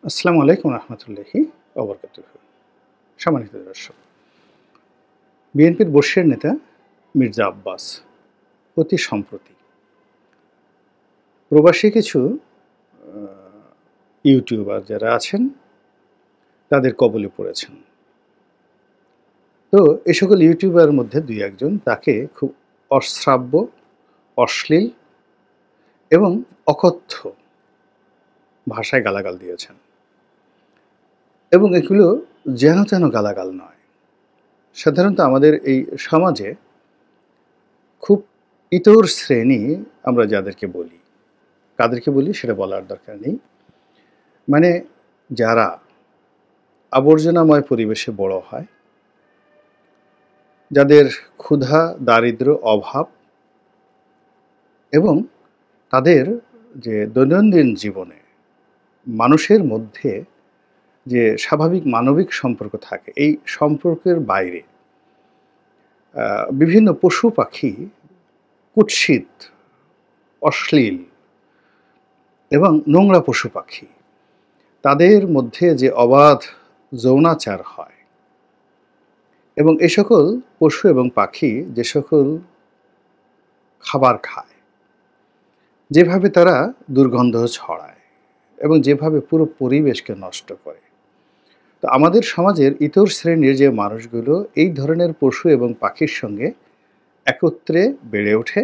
আসসালামু আলাইকুম রহমতুল্লাহি ওবরকাতুহু। সম্মানিত দর্শক, বিএনপির বর্ষীয় নেতা মির্জা আব্বাস অতি সম্প্রতি প্রবাসী কিছু ইউটিউবার যারা আছেন তাদের কবলে পড়েছেন। তো এই সকল ইউটিউবার মধ্যে দুই একজন তাকে খুব অশ্রাব্য, অশ্লীল এবং অকথ্য ভাষায় গালাগাল দিয়েছেন, এবং এগুলো যেন তেন গালাগাল নয়। সাধারণত আমাদের এই সমাজে খুব ইতর শ্রেণী আমরা যাদেরকে বলি, কাদেরকে বলি সেটা বলার দরকার নেই, মানে যারা আবর্জনাময় পরিবেশে বড় হয়, যাদের ক্ষুধা, দারিদ্র্য, অভাব এবং তাদের যে দৈনন্দিন জীবনে মানুষের মধ্যে যে স্বাভাবিক মানবিক সম্পর্ক থাকে, এই সম্পর্কের বাইরে বিভিন্ন পশু পাখি কুৎসিত, অশ্লীল এবং নোংরা পশু পাখি, তাদের মধ্যে যে অবাধ যৌনাচার হয়, এবং এ সকল পশু এবং পাখি যে সকল খাবার খায়, যেভাবে তারা দুর্গন্ধ ছড়ায় এবং যেভাবে পুরো পরিবেশকে নষ্ট করে, তো আমাদের সমাজের ইতর শ্রেণীর যে মানুষগুলো এই ধরনের পশু এবং পাখির সঙ্গে একত্রে বেড়ে ওঠে,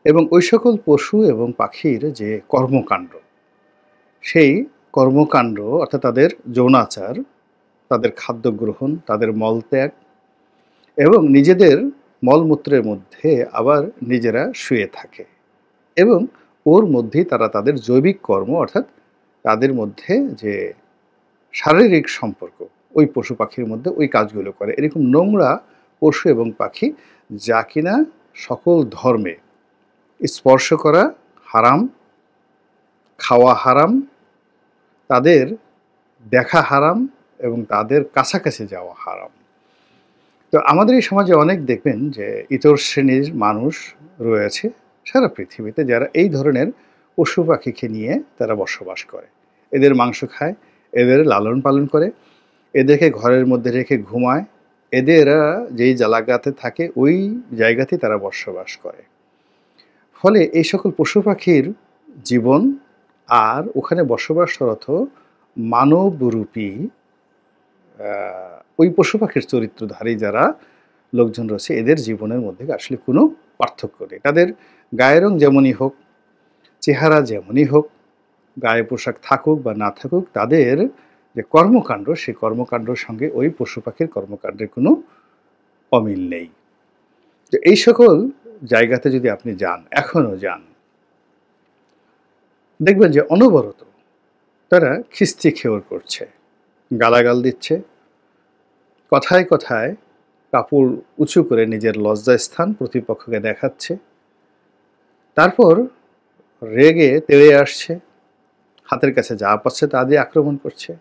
এবং ওই সকল পশু এবং পাখির যে কর্মকাণ্ড, সেই কর্মকাণ্ড অর্থাৎ তাদের যৌনাচার, তাদের খাদ্য গ্রহণ, তাদের মলত্যাগ এবং নিজেদের মলমূত্রের মধ্যে আবার নিজেরা শুয়ে থাকে, এবং ওর মধ্যেই তারা তাদের জৈবিক কর্ম অর্থাৎ তাদের মধ্যে যে শারীরিক সম্পর্ক ওই পশু পাখির মধ্যে ওই কাজগুলো করে। এরকম নোংরা পশু এবং পাখি যা কিনা সকল ধর্মে স্পর্শ করা হারাম, খাওয়া হারাম, তাদের দেখা হারাম এবং তাদের কাছাকাছি যাওয়া হারাম। তো আমাদের এই সমাজে অনেক দেখবেন যে ইতর শ্রেণীর মানুষ রয়েছে সারা পৃথিবীতে যারা এই ধরনের পশু পাখিকে নিয়ে তারা বসবাস করে, এদের মাংস খায়, এদের লালন পালন করে, এদেরকে ঘরের মধ্যে রেখে ঘুমায়, এদেরা যেই জায়গাতে থাকে ওই জায়গাতেই তারা বসবাস করে। ফলে এই সকল পশু পাখির জীবন আর ওখানে বসবাসরত মানবরূপী ওই পশু পাখির চরিত্রধারী যারা লোকজন রয়েছে এদের জীবনের মধ্যে আসলে কোনো পার্থক্য নেই। তাদের গায়ের রং যেমনই হোক, চেহারা যেমনই হোক, গায়ে পোশাক থাকুক বা না থাকুক, তাদের যে কর্মকাণ্ড সেই কর্মকাণ্ডের সঙ্গে ওই পশু পাখির কর্মকাণ্ডের কোনো অমিল নেই। তো এই সকল জায়গাতে যদি আপনি যান, এখনও যান, দেখবেন যে অনবরত তারা খিস্তি খেওর করছে, গালাগাল দিচ্ছে, কথায় কথায় কাপড় উঁচু করে নিজের লজ্জাস্থান প্রতিপক্ষকে দেখাচ্ছে, তারপর রেগে তেড়ে আসছে, হাতের কাছে যা পাচ্ছে তা দিয়ে আক্রমণ করছে,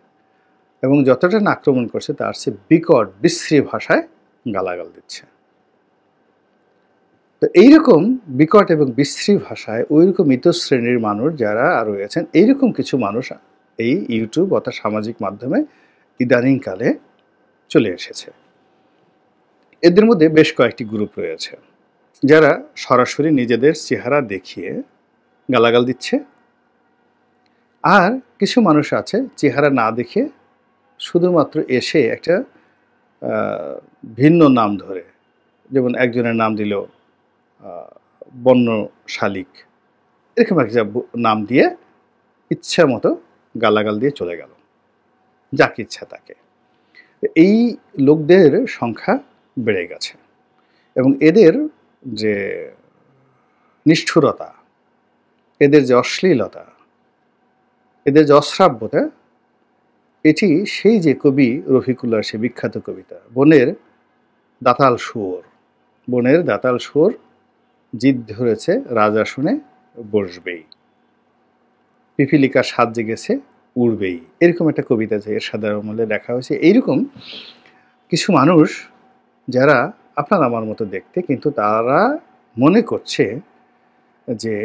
এবং যতটা না আক্রমণ করছে তার চেয়ে বিকট বিশ্রী ভাষায় গালাগাল দিচ্ছে। তো এইরকম বিকট এবং বিশ্রী ভাষায় ওইরকম ইতশ্রেণীর মানুষ যারা রয়েছেন, এইরকম কিছু মানুষ এই ইউটিউব অর্থাৎ সামাজিক মাধ্যমে ইদানিংকালে চলে এসেছে। এদের মধ্যে বেশ কয়েকটি গ্রুপ রয়েছে যারা সরাসরি নিজেদের চেহারা দেখিয়ে গালাগাল দিচ্ছে, আর কিছু মানুষ আছে চেহারা না দেখে শুধুমাত্র এসে একটা ভিন্ন নাম ধরে, যেমন একজনের নাম দিল বন্য শালিক, এরকম একটা নাম দিয়ে ইচ্ছা মতো গালাগাল দিয়ে চলে গেল যাকে ইচ্ছা তাকে। এই লোকদের সংখ্যা বেড়ে গেছে, এবং এদের যে নিষ্ঠুরতা, এদের যে অশ্লীলতা, এদের যে অশ্রাব্যতা, এটি সেই যে কবি রফিকুল্লাহর সে বিখ্যাত কবিতা বনের দাতাল শুয়োর, বনের দাতাল শুয়োর জিদ ধরেছে রাজা শুনে বসবেই, পিপিলিকার স্বাদ জেগেছে উড়বেই, এরকম একটা কবিতা যে এরশাদের আমলে লেখা হয়েছে। এইরকম কিছু মানুষ যারা আপনার আমার মতো দেখতে, কিন্তু তারা মনে করছে যে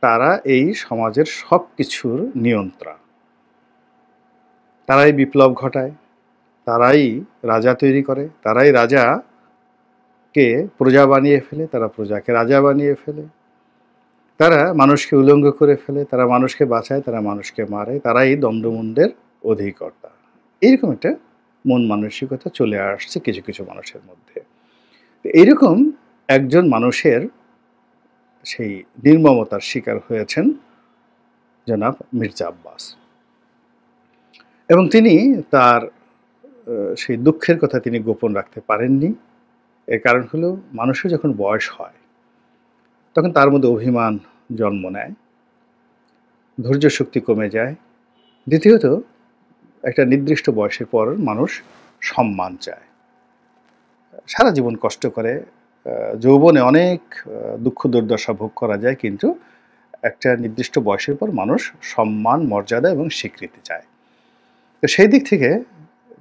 তারা এই সমাজের সব কিছুর নিয়ন্ত্রণ, তারাই বিপ্লব ঘটায়, তারাই রাজা তৈরি করে, তারাই রাজাকে প্রজা বানিয়ে ফেলে, তারা প্রজাকে রাজা বানিয়ে ফেলে, তারা মানুষকে উলঙ্গ করে ফেলে, তারা মানুষকে বাঁচায়, তারা মানুষকে মারে, তারাই দ্বন্দ্বমুন্ডের অধিকর্তা। এইরকম একটা মন মানসিকতা চলে আসছে কিছু কিছু মানুষের মধ্যে। এইরকম একজন মানুষের সেই নির্মমতার শিকার হয়েছেন জনাব মির্জা আব্বাস। এবং তিনি তার সেই দুঃখের কথা তিনি গোপন রাখতে পারেননি। এর কারণ হলো, মানুষের যখন বয়স হয় তখন তার মধ্যে অভিমান জন্ম নেয়, ধৈর্য শক্তি কমে যায়। দ্বিতীয়ত, একটা নির্দিষ্ট বয়সের পর মানুষ সম্মান চায়। সারা জীবন কষ্ট করে, যৌবনে অনেক দুঃখ দুর্দশা ভোগ করা যায়, কিন্তু একটা নির্দিষ্ট বয়সের পর মানুষ সম্মান, মর্যাদা এবং স্বীকৃতি চায়। তো সেই দিক থেকে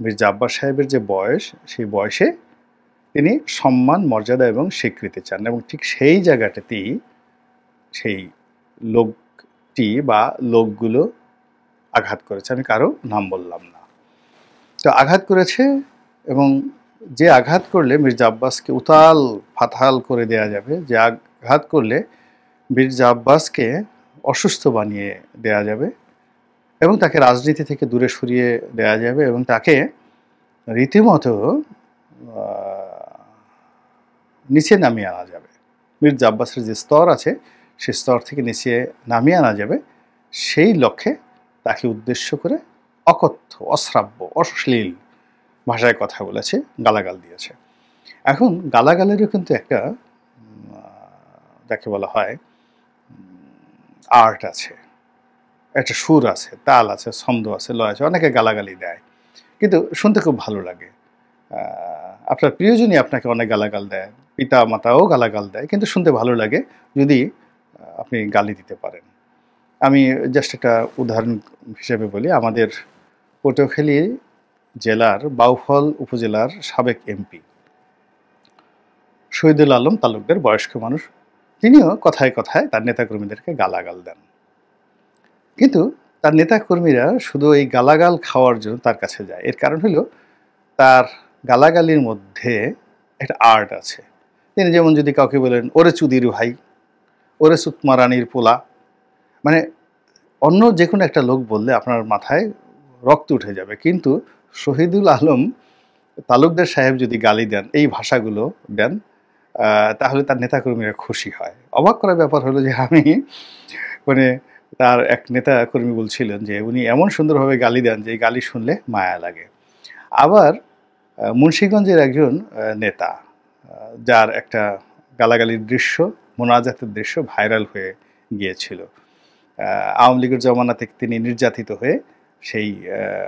মির্জা আব্বাস সাহেবের যে বয়স, সেই বয়সে তিনি সম্মান, মর্যাদা এবং স্বীকৃতি চান। এবং ঠিক সেই জায়গাটাতেই সেই লোকটি বা লোকগুলো আঘাত করেছে। আমি কারো নাম বললাম না। তো আঘাত করেছে, এবং যে আঘাত করলে মির্জা আব্বাসকে উতাল ফাতাল করে দেয়া যাবে, যে আঘাত করলে মির্জা আব্বাসকে অসুস্থ বানিয়ে দেয়া যাবে এবং তাকে রাজনীতি থেকে দূরে সরিয়ে দেয়া যাবে এবং তাকে রীতিমতো নিচে নামিয়ে আনা যাবে। মির্জা আব্বাসের যে স্তর আছে সেই স্তর থেকে নিচে নামিয়ে আনা যাবে, সেই লক্ষ্যে তাকে উদ্দেশ্য করে অকথ্য, অশ্রাব্য, অশ্লীল ভাষায় কথা বলেছে, গালাগাল দিয়েছে। এখন গালাগালেরও কিন্তু একটা যাকে বলা হয় আর্ট আছে, একটা সুর আছে, তাল আছে, ছন্দ আছে, লয় আছে। অনেকে গালাগালি দেয়, কিন্তু শুনতে খুব ভালো লাগে। আপনার প্রিয়জনই আপনাকে অনেক গালাগাল দেয়, পিতা মাতাও গালাগাল দেয়, কিন্তু শুনতে ভালো লাগে যদি আপনি গালি দিতে পারেন। আমি জাস্ট একটা উদাহরণ হিসেবে বলি, আমাদের পটুয়াখালী জেলার বাউফল উপজেলার সাবেক এমপি শহীদুল আলম তালুকদার, বয়স্ক মানুষ, তিনিও কথায় কথায় তার নেতাকর্মীদেরকে গালাগাল দেন। কিন্তু তার নেতাকর্মীরা শুধু এই গালাগাল খাওয়ার জন্য তার কাছে যায়। এর কারণ হলো, তার গালাগালির মধ্যে একটা আর্ট আছে। তিনি যেমন যদি কাউকে বলেন, ওরে চুদির ভাই, ওরে সুতমা রানীর পোলা, মানে অন্য যে কোনো একটা লোক বললে আপনার মাথায় রক্ত উঠে যাবে, কিন্তু শহীদুল আলম তালুকদার সাহেব যদি গালি দেন, এই ভাষাগুলো দেন, তাহলে তার নেতাকর্মীরা খুশি হয়। অবাক করার ব্যাপার হলো যে আমি মানে তার এক নেতাকর্মী বলছিলেন যে উনি এমন সুন্দরভাবে গালি দেন যে এই গালি শুনলে মায়া লাগে। আবার মুন্সিগঞ্জের একজন নেতা, যার একটা গালাগালির দৃশ্য, মোনাজাতের দৃশ্য ভাইরাল হয়ে গিয়েছিল। আওয়ামী লীগের জমানা থেকে তিনি নির্যাতিত হয়ে সেই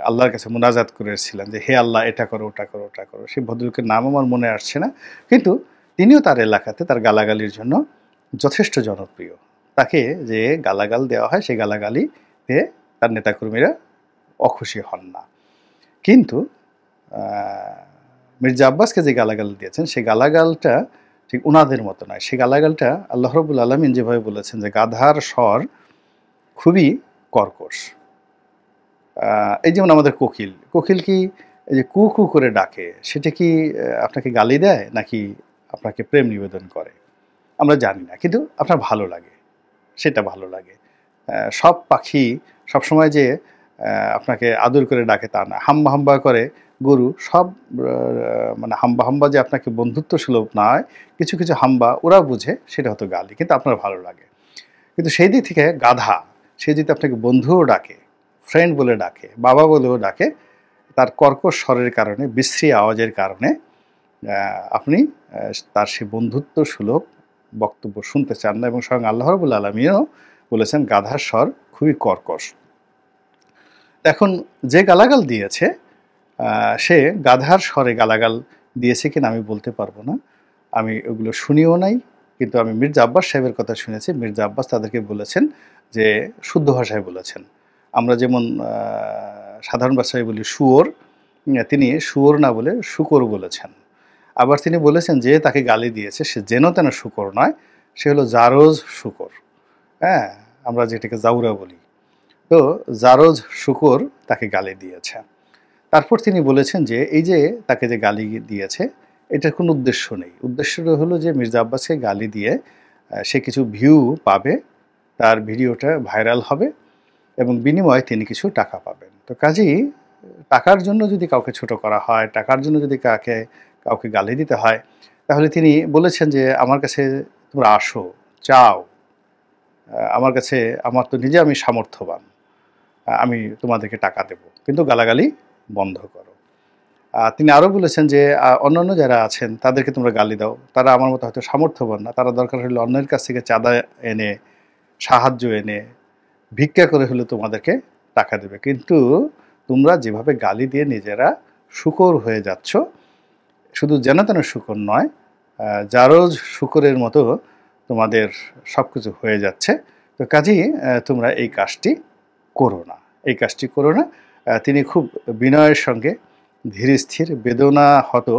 আল্লাহর কাছে মোনাজাত করেছিলেন যে হে আল্লাহ, এটা করো, ওটা করো, ওটা করো। সেই ভদ্রলোকের নাম আমার মনে আসছে না, কিন্তু তিনিও তার এলাকাতে তার গালাগালির জন্য যথেষ্ট জনপ্রিয়। তাকে যে গালাগাল দেওয়া হয়, সেই গালাগালিতে তার নেতাকর্মীরা অখুশি হন না। কিন্তু মির্জা আব্বাসকে যে গালাগাল দিয়েছেন, সেই গালাগালটা ঠিক ওনাদের মতো নয়। সেই গালাগালটা আল্লাহ রাব্বুল আলামিন যেভাবে বলেছেন যে গাধার স্বর খুবই কর্কশ। এই যেমন আমাদের কোকিল, কোকিল কি এই যে কু কু করে ডাকে, সেটা কি আপনাকে গালি দেয় নাকি আপনাকে প্রেম নিবেদন করে? আমরা জানি না, কিন্তু আপনার ভালো লাগে, সেটা ভালো লাগে। সব পাখি সবসময় যে আপনাকে আদর করে ডাকে তা না। হাম্বা হাম্বা করে গরু, সব মানে হাম্বা হাম্বা যে আপনাকে বন্ধুত্ব সুলভ নয়, কিছু কিছু হাম্বা ওরা বুঝে, সেটা হয়তো গালি, কিন্তু আপনার ভালো লাগে। কিন্তু সেই দিক থেকে গাধা, সে যদি আপনাকে বন্ধুও ডাকে, ফ্রেন্ড বলে ডাকে, বাবা বলেও ডাকে, তার কর্কশ স্বরের কারণে, বিশ্রী আওয়াজের কারণে আপনি তার সেই বন্ধুত্ব সুলভ বক্তব্য শুনতে চান না। এবং স্বয়ং আল্লাহ রাব্বুল আলামিনও বলেছেন গাধার স্বর খুবই কর্কশ। এখন যে গালাগাল দিয়েছে, সে গাধার স্বরে গালাগাল দিয়েছে কিনা আমি বলতে পারবো না, আমি ওগুলো শুনিও নাই। কিন্তু আমি মির্জা আব্বাস সাহেবের কথা শুনেছি। মির্জা আব্বাস তাদেরকে বলেছেন যে শুদ্ধ ভাষায় বলেছেন। আমরা যেমন সাধারণ ভাষায় বলি শুয়োর, তিনি শুয়োর না বলে শুকর বলেছেন। আবার তিনি বলেছেন যে তাকে গালি দিয়েছে সে যেন তেন শুকর নয়, সে হলো জারজ শুকর। হ্যাঁ, আমরা যেটাকে জাউরা বলি। তো জারজ শুকর তাকে গালি দিয়েছে। তারপর তিনি বলেছেন যে এই যে তাকে যে গালি দিয়েছে এটার কোনো উদ্দেশ্য নেই। উদ্দেশ্যটা হলো যে মির্জা আব্বাসকে গালি দিয়ে সে কিছু ভিউ পাবে, তার ভিডিওটা ভাইরাল হবে এবং বিনিময়ে তিনি কিছু টাকা পাবেন। তো কাজেই টাকার জন্য যদি কাউকে ছোট করা হয়, টাকার জন্য যদি কাউকে গালি দিতে হয়, তাহলে তিনি বলেছেন যে আমার কাছে তোমরা আসো, চাও, আমার কাছে, আমার তো নিজে আমি সামর্থ্যবান, আমি তোমাদেরকে টাকা দেব, কিন্তু গালাগালি বন্ধ করো। তিনি আরও বলেছেন যে অন্যান্য যারা আছেন তাদেরকে তোমরা গালি দাও, তারা আমার মতো হয়তো সামর্থ্যবান না, তারা দরকার হলে অন্যের কাছ থেকে চাঁদা এনে, সাহায্য এনে, ভিক্ষা করে হলে তোমাদেরকে টাকা দেবে, কিন্তু তোমরা যেভাবে গালি দিয়ে নিজেরা শূকর হয়ে যাচ্ছ, শুধু যেন তেন শূকর নয়, জারজ শূকরের মতো তোমাদের সব কিছু হয়ে যাচ্ছে। তো কাজেই তোমরা এই কাজটি করো না, এই কাজটি করো না। তিনি খুব বিনয়ের সঙ্গে ধীর স্থির বেদনাহত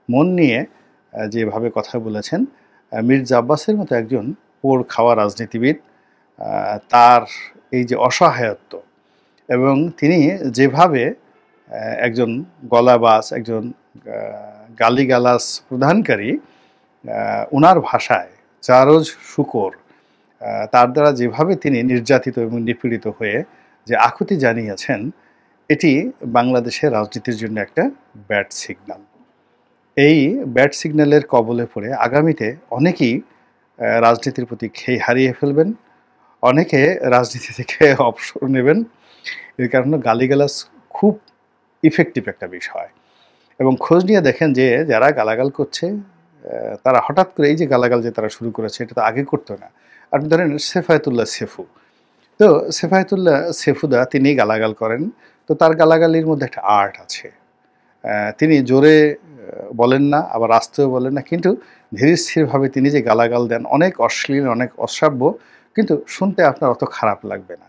মন নিয়ে যেভাবে কথা বলেছেন, মির্জা আব্বাসের মতো একজন পোড় খাওয়া রাজনীতিবিদ, তার এই যে অসহায়ত্ব এবং তিনি যেভাবে একজন গলাবাজ, একজন গালিগালাজ প্রদানকারী, ওনার ভাষায় জারজ শূকর, তার দ্বারা যেভাবে তিনি নির্যাতিত এবং নিপীড়িত হয়ে যে আকুতি জানিয়েছেন, এটি বাংলাদেশের রাজনীতির জন্য একটা ব্যাড সিগন্যাল। এই ব্যাড সিগন্যালের কবলে পড়ে আগামীতে অনেকেই রাজনীতির প্রতি খেই হারিয়ে ফেলবেন, অনেকে রাজনীতি থেকে অবসর নেবেন। এর কারণে গালিগালাজ খুব ইফেক্টিভ একটা বিষয়। এবং খোঁজ নিয়ে দেখেন যে যারা গালাগাল করছে তারা হঠাৎ করে এই যে গালাগাল যে তারা শুরু করেছে, এটা তো আগে করতো না। আপনি ধরেন সেফায়েতুল্লাহ সেফু, তো সেফায়েতুল্লাহ সেফুদা তিনি গালাগাল করেন, তো তার গালাগালির মধ্যে একটা আর্ট আছে। তিনি জোরে বলেন না, আবার আস্তেও বলেন না, কিন্তু ধীর স্থিরভাবে তিনি যে গালাগাল দেন, অনেক অশ্লীল, অনেক অশ্রাব্য, কিন্তু শুনতে আপনার অত খারাপ লাগবে না,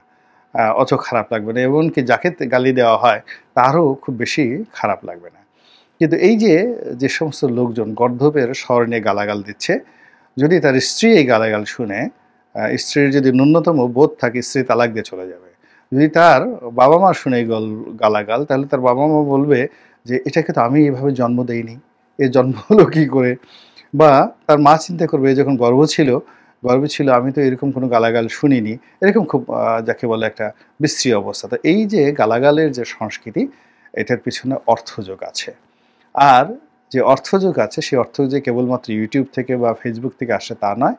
অত খারাপ লাগবে না, এমনকি যাকে গালি দেওয়া হয় তারও খুব বেশি খারাপ লাগবে না। কিন্তু এই যে সমস্ত লোকজন গর্ধপের স্বর নিয়ে গালাগাল দিচ্ছে, যদি তার স্ত্রী এই গালাগাল শুনে, স্ত্রীর যদি ন্যূনতম বোধ থাকে, স্ত্রী তালাক দিয়ে চলে যাবে। যদি তার বাবা মা শুনে এই গালাগাল, তাহলে তার বাবা মা বলবে যে এটাকে তো আমি এইভাবে জন্ম দেইনি, এ জন্ম হলো কী করে? বা তার মা চিন্তা করবে যখন গর্ভে ছিল আমি তো এরকম কোনো গালাগাল শুনিনি, এরকম খুব যাকে বলে একটা বিশ্রী অবস্থা। তো এই যে গালাগালের যে সংস্কৃতি, এটার পিছনে অর্থযোগ আছে। আর যে অর্থযোগ আছে, সেই অর্থযোগ যে কেবলমাত্র ইউটিউব থেকে বা ফেসবুক থেকে আসে তা নয়,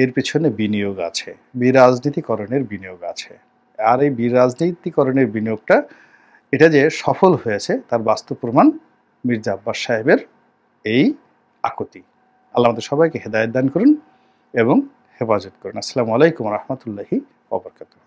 এর পিছনে বিনিয়োগ আছে, বিরাজনীতিকরণের বিনিয়োগ আছে। আর এই বিরাজনীতিকরণের বিনিয়োগটা, এটা যে সফল হয়েছে তার বাস্তব প্রমাণ মির্জা আব্বাস সাহেবের এই আকুতি। আল্লাহ আমাদের সবাইকে হেদায়েত দান করুন এবং হেফাজত করুন। আসসালামু আলাইকুম রহমতুল্লাহি ওয়া বারাকাতুহু।